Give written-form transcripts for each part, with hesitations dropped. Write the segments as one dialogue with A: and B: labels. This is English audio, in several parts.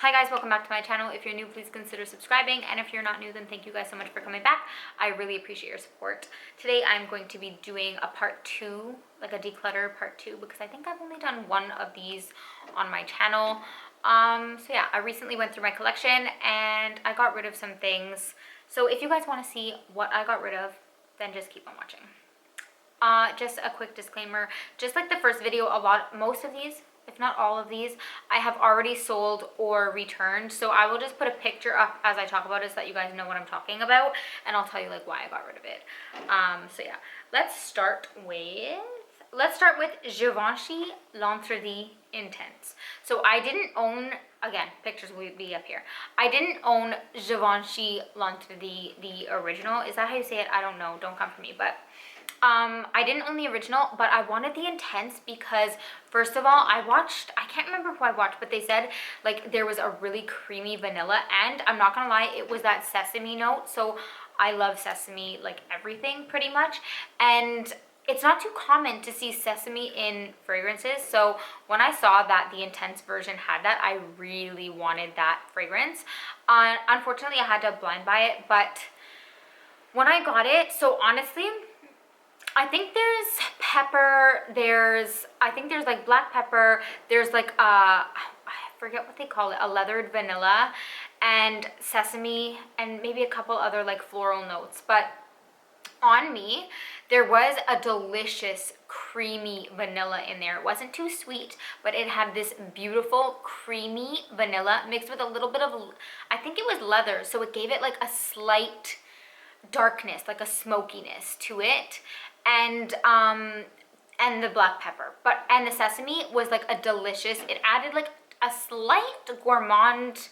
A: Hi guys, welcome back to my channel. If you're new, please consider subscribing, and if you're not new, then thank you guys so much for coming back. I really appreciate your support. Today I'm going to be doing a part 2, like a declutter part 2, because I think I've only done one of these on my channel. So yeah, I recently went through my collection and I got rid of some things. So if you guys want to see what I got rid of, then just keep on watching. Just a quick disclaimer, just like the first video, most of these, if not all of these, I have already sold or returned. So I will just put a picture up as I talk about it so that you guys know what I'm talking about, and I'll tell you like why I got rid of it. So yeah, let's start with Givenchy L'Entrée Intense. So I didn't own, again, pictures will be up here. I didn't own Givenchy L'Entrée, the original. Is that how you say it? I don't know. Don't come for me. But I didn't own the original, but I wanted the Intense because, first of all, I can't remember who I watched, but they said like there was a really creamy vanilla, and I'm not gonna lie, it was that sesame note. So I love sesame, like everything pretty much, and it's not too common to see sesame in fragrances. So when I saw that the Intense version had that, I really wanted that fragrance. Unfortunately, I had to blind buy it, but when I got it, so honestly, I think there's pepper, I think there's like black pepper, there's like I forget what they call it, a leathered vanilla, and sesame, and maybe a couple other like floral notes. But on me, there was a delicious creamy vanilla in there. It wasn't too sweet, but it had this beautiful creamy vanilla mixed with a little bit of, I think it was leather, so it gave it like a slight darkness, like a smokiness to it. And the black pepper, and the sesame was like a delicious, it added like a slight gourmand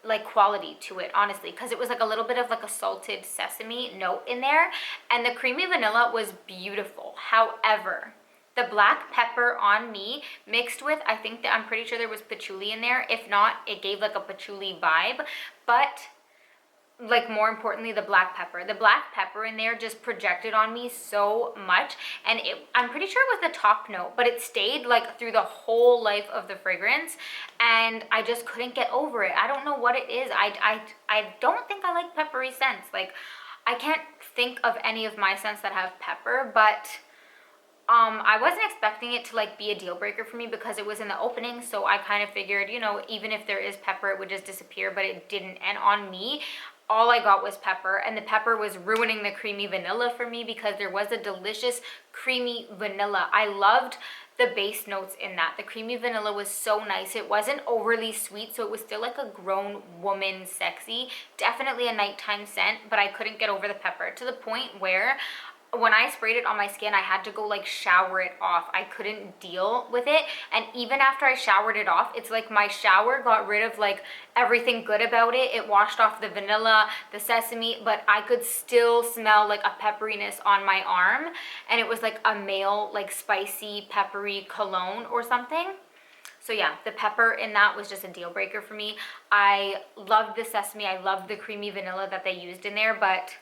A: like quality to it, honestly, because it was like a little bit of like a salted sesame note in there, and the creamy vanilla was beautiful. However, the black pepper on me mixed with, I think that I'm pretty sure there was patchouli in there. If not, it gave like a patchouli vibe, but like more importantly, the black pepper in there just projected on me so much. And I'm pretty sure it was the top note, but it stayed like through the whole life of the fragrance, and I just couldn't get over it. I don't know what it is. I don't think I like peppery scents. Like, I can't think of any of my scents that have pepper, but I wasn't expecting it to like be a deal breaker for me because it was in the opening, so I kind of figured, you know, even if there is pepper, it would just disappear, but it didn't. And on me, all I got was pepper, and the pepper was ruining the creamy vanilla for me because there was a delicious creamy vanilla. I loved the base notes in that. The creamy vanilla was so nice. It wasn't overly sweet, so it was still like a grown woman sexy. Definitely a nighttime scent, but I couldn't get over the pepper to the point where when I sprayed it on my skin, I had to go like shower it off. I couldn't deal with it. And even after I showered it off, it's like my shower got rid of like everything good about it. It washed off the vanilla, the sesame, but I could still smell like a pepperiness on my arm. And it was like a male, like spicy, peppery cologne or something. So yeah, the pepper in that was just a deal breaker for me. I loved the sesame. I loved the creamy vanilla that they used in there, but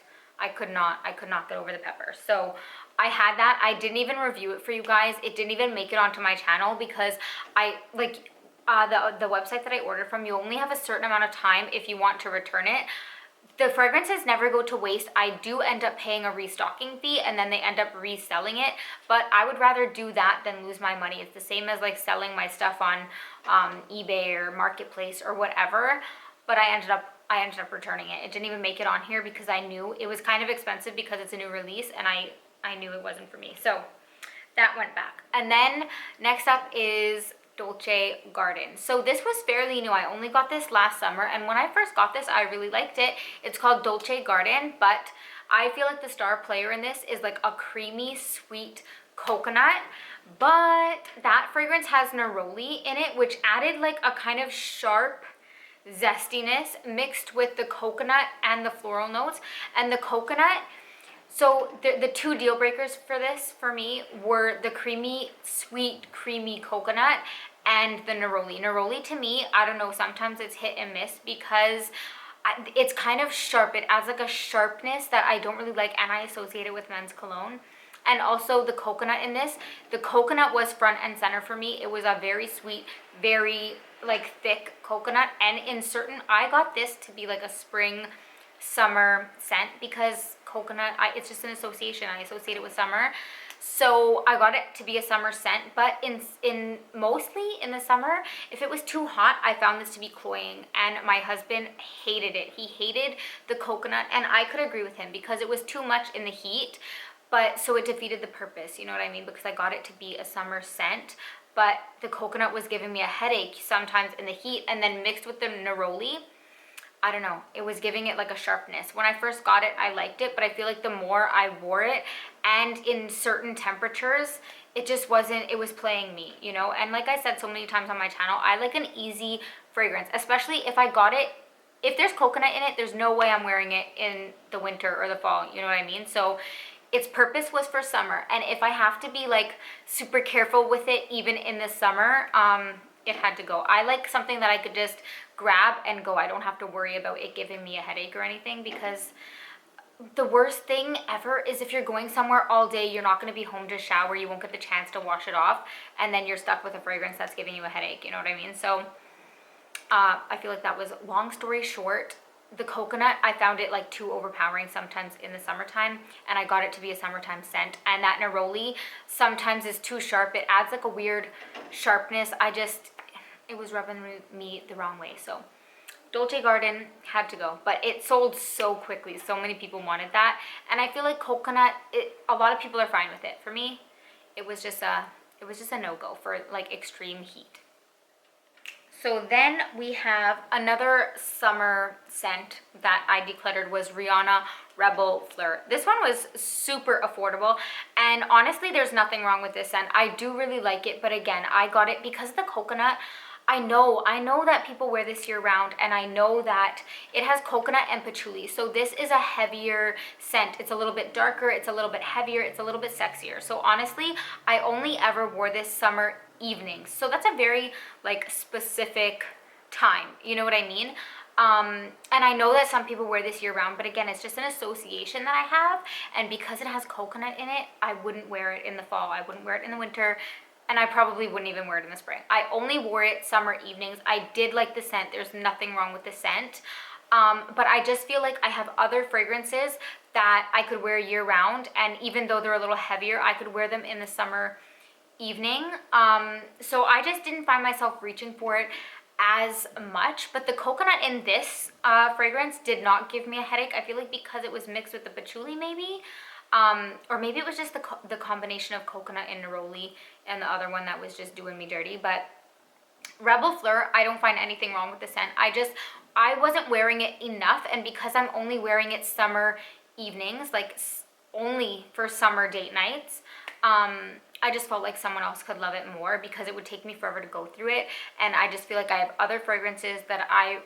A: I could not get over the pepper. So I had that. I didn't even review it for you guys. It didn't even make it onto my channel because I like the website that I ordered from, you only have a certain amount of time if you want to return it. The fragrances never go to waste. I do end up paying a restocking fee, and then they end up reselling it, but I would rather do that than lose my money. It's the same as like selling my stuff on eBay or Marketplace or whatever, but I ended up returning it. It didn't even make it on here because I knew it was kind of expensive because it's a new release, and I knew it wasn't for me. So that went back. And then next up is Dolce Garden. So this was fairly new. I only got this last summer, and when I first got this, I really liked it. It's called Dolce Garden, but I feel like the star player in this is like a creamy, sweet coconut, but that fragrance has neroli in it, which added like a kind of sharp zestiness mixed with the coconut and the floral notes. And the coconut, so the two deal breakers for this for me were the creamy, sweet, creamy coconut and the neroli. Neroli to me, I don't know, sometimes it's hit and miss because it's kind of sharp. It adds like a sharpness that I don't really like, and I associate it with men's cologne. And also the coconut in this, the coconut was front and center for me. It was a very sweet, very like thick coconut, and in certain, I got this to be like a spring summer scent because coconut, it's just an association. I associate it with summer. So I got it to be a summer scent, but in mostly in the summer, if it was too hot, I found this to be cloying, and my husband hated it. He hated the coconut, and I could agree with him because it was too much in the heat, but so it defeated the purpose, you know what I mean? Because I got it to be a summer scent, but the coconut was giving me a headache sometimes in the heat, and then mixed with the neroli, I don't know, it was giving it like a sharpness. When I first got it, I liked it, but I feel like the more I wore it, and in certain temperatures, it just wasn't, it was playing me, you know? And like I said so many times on my channel, I like an easy fragrance, especially if I got it, if there's coconut in it, there's no way I'm wearing it in the winter or the fall, you know what I mean? So its purpose was for summer, and if I have to be like super careful with it even in the summer, it had to go. I like something that I could just grab and go. I don't have to worry about it giving me a headache or anything, because the worst thing ever is if you're going somewhere all day, you're not going to be home to shower, you won't get the chance to wash it off, and then you're stuck with a fragrance that's giving you a headache, you know what I mean? So I feel like that was, long story short, the coconut, I found it like too overpowering sometimes in the summertime, and I got it to be a summertime scent. And that neroli sometimes is too sharp. It adds like a weird sharpness. It was rubbing me the wrong way. So Dolce Garden had to go, but it sold so quickly. So many people wanted that, and I feel like coconut, a lot of people are fine with it. For me, it was just a no-go for like extreme heat. So then we have another summer scent that I decluttered was Rihanna Reb'l Fleur. This one was super affordable, and honestly, there's nothing wrong with this scent. I do really like it, but again, I got it because of the coconut. I know that people wear this year round, and I know that it has coconut and patchouli. So this is a heavier scent. It's a little bit darker, it's a little bit heavier, it's a little bit sexier. So honestly, I only ever wore this summer evenings. So that's a very like specific time, you know what I mean? And I know that some people wear this year round, but again, it's just an association that I have. And because it has coconut in it, I wouldn't wear it in the fall. I wouldn't wear it in the winter. And I probably wouldn't even wear it in the spring. I only wore it summer evenings. I did like the scent. There's nothing wrong with the scent. But I just feel like I have other fragrances that I could wear year round. And even though they're a little heavier, I could wear them in the summer evening. So I just didn't find myself reaching for it as much. But the coconut in this fragrance did not give me a headache. I feel like because it was mixed with the patchouli maybe. Or maybe it was just the combination of coconut and neroli and the other one that was just doing me dirty. But Reb'l Fleur, I don't find anything wrong with the scent. I wasn't wearing it enough, and because I'm only wearing it summer evenings, like only for summer date nights, I just felt like someone else could love it more because it would take me forever to go through it. And I just feel like I have other fragrances that I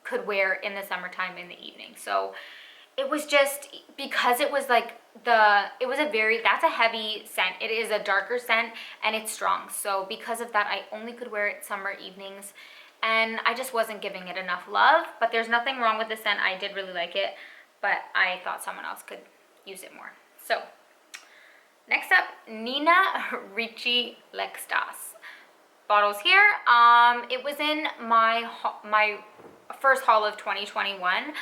A: could wear in the summertime in the evening. So it was just, because it was like that's a heavy scent. It is a darker scent and it's strong. So because of that, I only could wear it summer evenings, and I just wasn't giving it enough love. But there's nothing wrong with the scent. I did really like it, but I thought someone else could use it more. So next up, Nina Ricci L'Extase. Bottles here. It was in my first haul of 2021.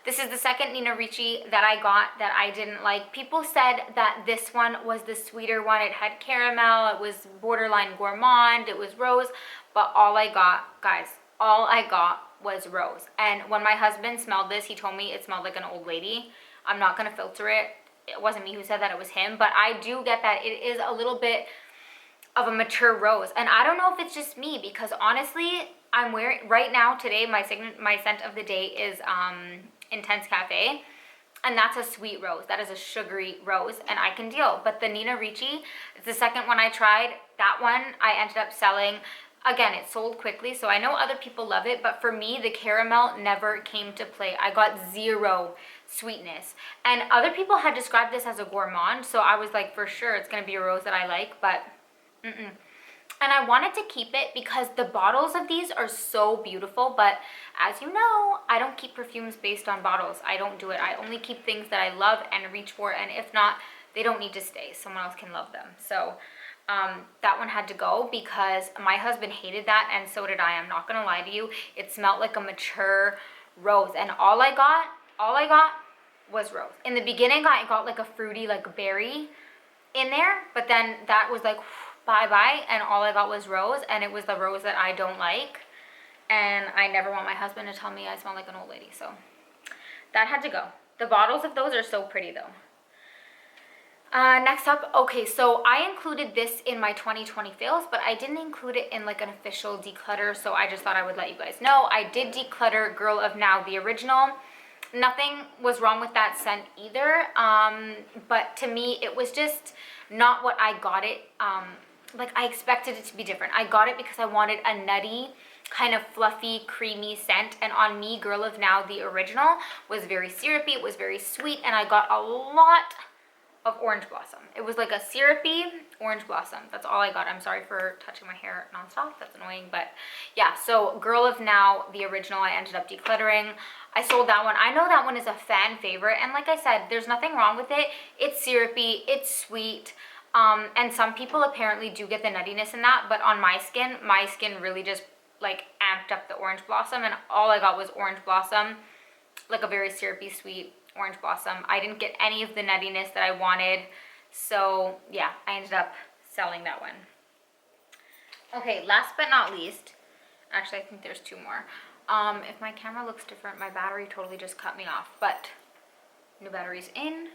A: This is the second Nina Ricci that I got that I didn't like. People said that this one was the sweeter one. It had caramel, it was borderline gourmand, it was rose, but all I got, guys, was rose. And when my husband smelled this, he told me it smelled like an old lady. I'm not gonna filter it. It wasn't me who said that, it was him, but I do get that it is a little bit of a mature rose. And I don't know if it's just me, because honestly, I'm wearing, right now, today, my scent of the day is Intense Cafe, and that's a sweet rose. That is a sugary rose, and I can deal. But the Nina Ricci, it's the second one I tried. That one I ended up selling. Again, it sold quickly, so I know other people love it, but for me, the caramel never came to play. I got zero sweetness. And other people had described this as a gourmand, so I was like, for sure, it's gonna be a rose that I like, but And I wanted to keep it because the bottles of these are so beautiful, but as you know, I don't keep perfumes based on bottles. I don't do it. I only keep things that I love and reach for, and if not, they don't need to stay. Someone else can love them. So that one had to go because my husband hated that, and so did I. I'm not gonna lie to you. It smelled like a mature rose, and all I got was rose. In the beginning, I got like a fruity, like berry in there, but then that was like bye-bye, and all I got was rose, and it was the rose that I don't like, and I never want my husband to tell me I smell like an old lady, so that had to go. The bottles of those are so pretty though. Next up, okay, so I included this in my 2020 fails, but I didn't include it in like an official declutter, so I just thought I would let you guys know. I did declutter Girl of Now, the original. Nothing was wrong with that scent either, but to me, it was just not what I got it. Like I expected it to be different. I got it because I wanted a nutty, kind of fluffy, creamy scent, and on me, Girl of Now, the original, was very syrupy, it was very sweet, and I got a lot of orange blossom. It was like a syrupy orange blossom. That's all I got. I'm sorry for touching my hair nonstop. That's annoying, but yeah. So Girl of Now, the original, I ended up decluttering. I sold that one. I know that one is a fan favorite, and like I said, there's nothing wrong with it. It's syrupy, it's sweet, and some people apparently do get the nuttiness in that, but on my skin really just like amped up the orange blossom, and all I got was orange blossom, like a very syrupy, sweet orange blossom. I didn't get any of the nuttiness that I wanted, so yeah, I ended up selling that one. Okay, last but not least, actually I think there's two more. If my camera looks different, my battery totally just cut me off, but new batteries in.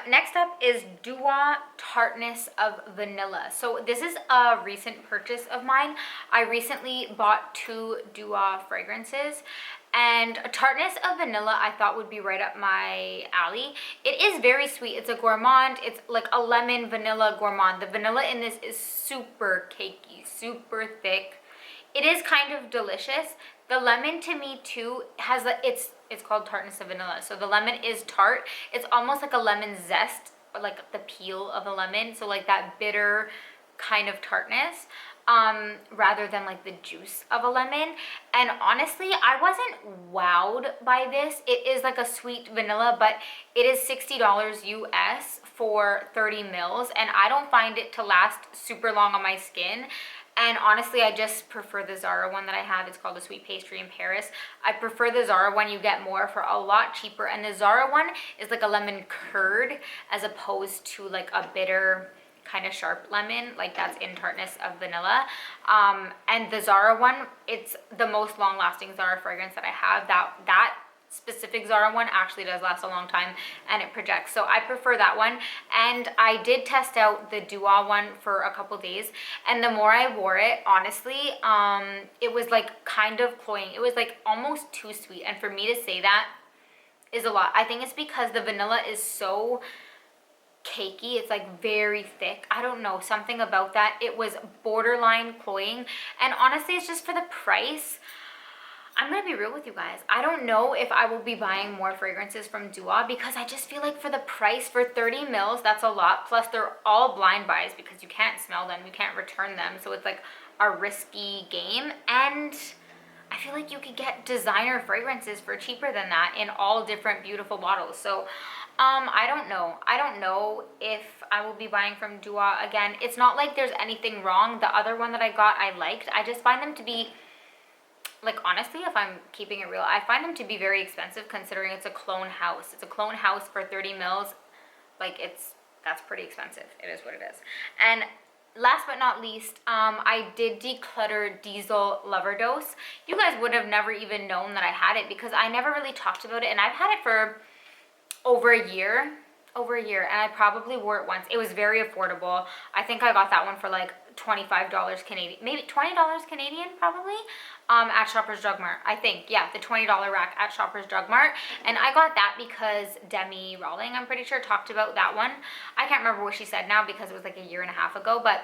A: Next up is Dua Tartness of Vanilla. So this is a recent purchase of mine. I recently bought 2 Dua fragrances, and Tartness of Vanilla I thought would be right up my alley. It is very sweet. It's a gourmand. It's like a lemon vanilla gourmand. The vanilla in this is super cakey, super thick. It is kind of delicious. The lemon to me too has it's called Tartness of Vanilla. So the lemon is tart. It's almost like a lemon zest, or like the peel of a lemon. So like that bitter kind of tartness, rather than like the juice of a lemon. And honestly, I wasn't wowed by this. It is like a sweet vanilla, but it is $60 US for 30 mils, and I don't find it to last super long on my skin. And honestly, I just prefer the Zara one that I have. It's called the Sweet Pastry in Paris. I prefer the Zara one. You get more for a lot cheaper. And the Zara one is like a lemon curd as opposed to like a bitter kind of sharp lemon, like that's in Tartness of Vanilla. And the Zara one, it's the most long-lasting Zara fragrance that I have. That specific Zara one actually does last a long time, and it projects, so I prefer that one. And I did test out the Dua one for a couple days, and the more I wore it, honestly, it was like kind of cloying. It was like almost too sweet, and for me to say that is a lot. I think it's because the vanilla is so cakey. It's like very thick. I don't know, something about that. It was borderline cloying, and honestly, it's just for the price. I'm gonna be real with you guys. I don't know if I will be buying more fragrances from Dua, because I just feel like for the price, for 30 mils, that's a lot. Plus they're all blind buys because you can't smell them, you can't return them. So it's like a risky game. And I feel like you could get designer fragrances for cheaper than that in all different beautiful bottles. So I don't know. I don't know if I will be buying from Dua again. It's not like there's anything wrong. The other one that I got, I liked. I just find them to be, like, honestly, if I'm keeping it real, I find them to be very expensive considering it's a clone house. It's a clone house for 30 mils. Like, that's pretty expensive. It is what it is. And last but not least, I did declutter Diesel Loverdose. You guys would have never even known that I had it because I never really talked about it, and I've had it for over a year, and I probably wore it once. It was very affordable. I think I got that one for like $25 Canadian, maybe $20 Canadian probably, at Shoppers Drug Mart. I think, yeah, the $20 rack at Shoppers Drug Mart. And I got that because Demi Rawling, I'm pretty sure, talked about that one. I can't remember what she said now because it was like a year and a half ago, but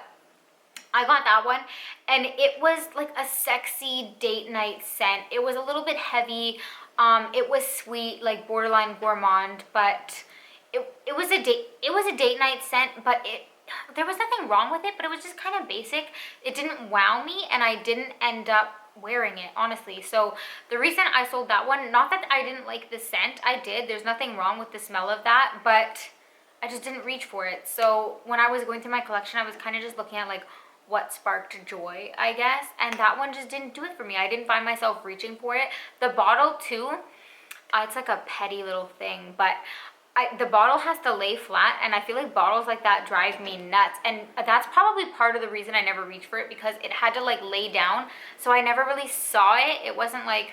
A: I got that one, and it was like a sexy date night scent. It was a little bit heavy. It was sweet, like borderline gourmand, but it was a date night scent, but there was nothing wrong with it, but it was just kind of basic. It didn't wow me, and I didn't end up wearing it, honestly. So the reason I sold that one, not that I didn't like the scent, I did. There's nothing wrong with the smell of that, but I just didn't reach for it. So when I was going through my collection, I was kind of just looking at like what sparked joy, I guess, and that one just didn't do it for me. I didn't find myself reaching for it. The bottle too, it's like a petty little thing, but the bottle has to lay flat, and I feel like bottles like that drive me nuts, and that's probably part of the reason I never reached for it, because it had to like lay down, so I never really saw it. It wasn't like,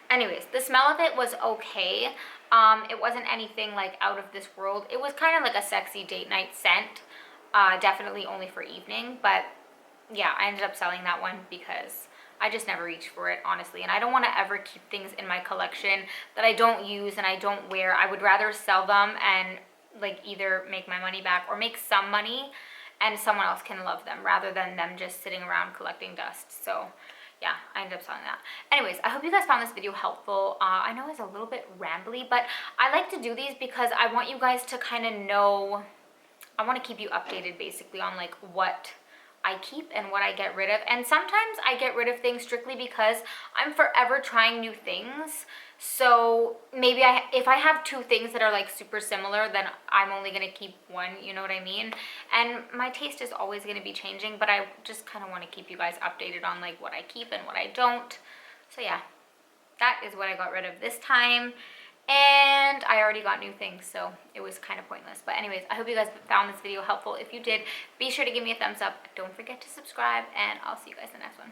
A: anyways, the smell of it was okay. It wasn't anything like out of this world. It was kind of like a sexy date night scent, definitely only for evening, but yeah, I ended up selling that one because I just never reached for it, honestly. And I don't want to ever keep things in my collection that I don't use and I don't wear. I would rather sell them and like either make my money back or make some money and someone else can love them rather than them just sitting around collecting dust. So yeah, I ended up selling that. Anyways, I hope you guys found this video helpful. I know it's a little bit rambly, but I like to do these because I want you guys to kind of know, I want to keep you updated basically on like what I keep and what I get rid of. And sometimes I get rid of things strictly because I'm forever trying new things. So maybe if I have two things that are like super similar, then I'm only going to keep one, you know what I mean? And my taste is always going to be changing, but I just kind of want to keep you guys updated on like what I keep and what I don't. So yeah, that is what I got rid of this time. And I already got new things, so it was kind of pointless. But anyways, I hope you guys found this video helpful. If you did, be sure to give me a thumbs up. Don't forget to subscribe, and I'll see you guys in the next one.